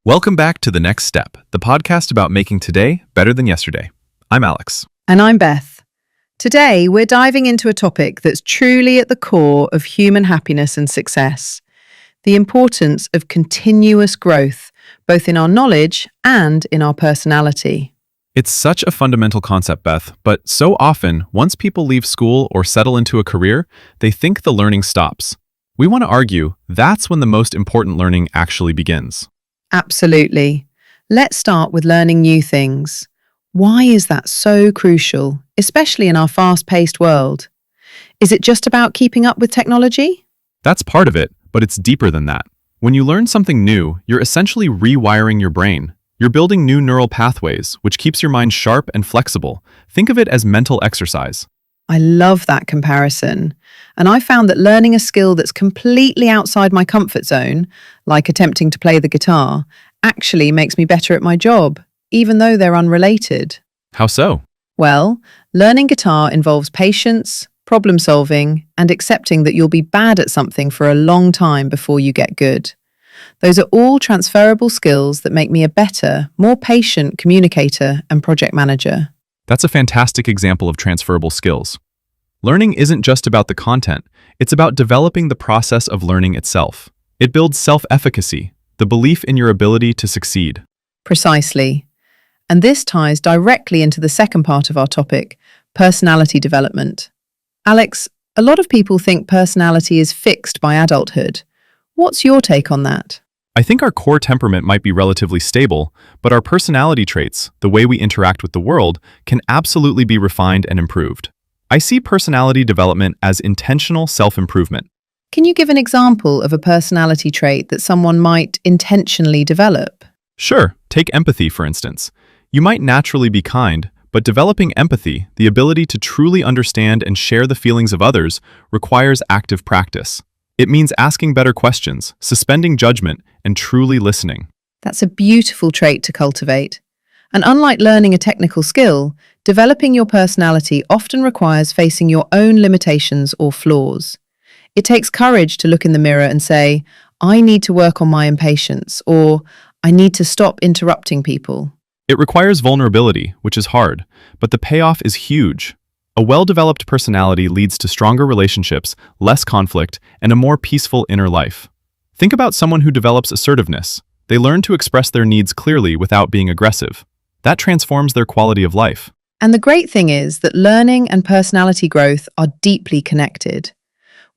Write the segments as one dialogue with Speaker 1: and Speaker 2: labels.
Speaker 1: Welcome back to The Next Step, the podcast about making today better than yesterday. I'm Alex.
Speaker 2: And I'm Beth. Today, we're diving into a topic that's truly at the core of human happiness and success: the importance of continuous growth, both in our knowledge and in our personality.
Speaker 1: It's such a fundamental concept, Beth, but so often, once people leave school or settle into a career, they think the learning stops. We want to argue that's when the most important learning actually begins.
Speaker 2: Absolutely. Let's start with learning new things. Why is that so crucial, especially in our fast-paced world? Is it just about keeping up with technology?
Speaker 1: That's part of it, but it's deeper than that. When you learn something new, you're essentially rewiring your brain. You're building new neural pathways, which keeps your mind sharp and flexible. Think of it as mental exercise.
Speaker 2: I love that comparison. And I found that learning a skill that's completely outside my comfort zone, like attempting to play the guitar, actually makes me better at my job, even though they're unrelated.
Speaker 1: How so?
Speaker 2: Well, learning guitar involves patience, problem solving, and accepting that you'll be bad at something for a long time before you get good. Those are all transferable skills that make me a better, more patient communicator and project manager.
Speaker 1: That's a fantastic example of transferable skills. Learning isn't just about the content, it's about developing the process of learning itself. It builds self-efficacy, the belief in your ability to succeed.
Speaker 2: Precisely. And this ties directly into the second part of our topic, personality development. Alex, a lot of people think personality is fixed by adulthood. What's your take on that?
Speaker 1: I think our core temperament might be relatively stable, but our personality traits, the way we interact with the world, can absolutely be refined and improved. I see personality development as intentional self-improvement.
Speaker 2: Can you give an example of a personality trait that someone might intentionally develop?
Speaker 1: Sure, take empathy, for instance. You might naturally be kind, but developing empathy, the ability to truly understand and share the feelings of others, requires active practice. It means asking better questions, suspending judgment, and truly listening.
Speaker 2: That's a beautiful trait to cultivate. And unlike learning a technical skill, developing your personality often requires facing your own limitations or flaws. It takes courage to look in the mirror and say, I need to work on my impatience, or I need to stop interrupting people.
Speaker 1: It requires vulnerability, which is hard, but the payoff is huge. A well-developed personality leads to stronger relationships, less conflict, and a more peaceful inner life. Think about someone who develops assertiveness. They learn to express their needs clearly without being aggressive. That transforms their quality of life.
Speaker 2: And the great thing is that learning and personality growth are deeply connected.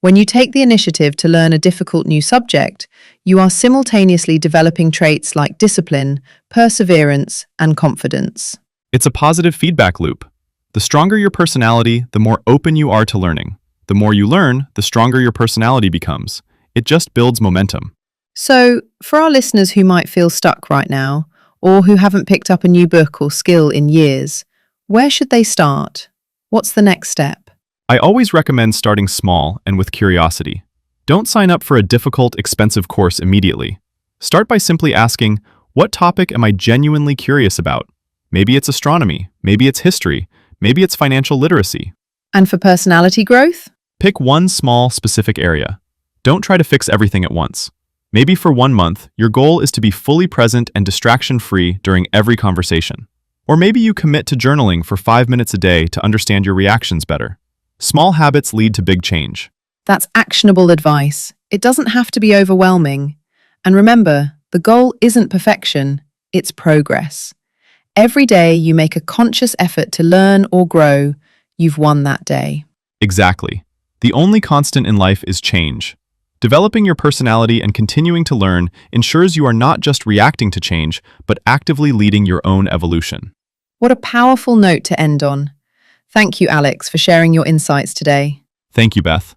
Speaker 2: When you take the initiative to learn a difficult new subject, you are simultaneously developing traits like discipline, perseverance, and confidence.
Speaker 1: It's a positive feedback loop. The stronger your personality, the more open you are to learning. The more you learn, the stronger your personality becomes. It just builds momentum.
Speaker 2: So, for our listeners who might feel stuck right now, or who haven't picked up a new book or skill in years, where should they start? What's the next step?
Speaker 1: I always recommend starting small and with curiosity. Don't sign up for a difficult, expensive course immediately. Start by simply asking, what topic am I genuinely curious about? Maybe it's astronomy, maybe it's history, maybe it's financial literacy.
Speaker 2: And for personality growth?
Speaker 1: Pick one small, specific area. Don't try to fix everything at once. Maybe for 1 month, your goal is to be fully present and distraction-free during every conversation. Or maybe you commit to journaling for 5 minutes a day to understand your reactions better. Small habits lead to big change.
Speaker 2: That's actionable advice. It doesn't have to be overwhelming. And remember, the goal isn't perfection, it's progress. Every day you make a conscious effort to learn or grow, you've won that day.
Speaker 1: Exactly. The only constant in life is change. Developing your personality and continuing to learn ensures you are not just reacting to change, but actively leading your own evolution.
Speaker 2: What a powerful note to end on. Thank you, Alex, for sharing your insights today.
Speaker 1: Thank you, Beth.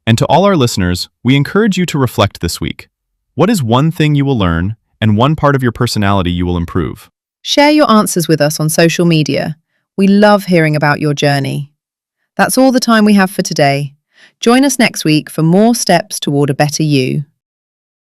Speaker 1: And to all our listeners, we encourage you to reflect this week. What is one thing you will learn and one part of your personality you will improve?
Speaker 2: Share your answers with us on social media. We love hearing about your journey. That's all the time we have for today. Join us next week for more steps toward a better you.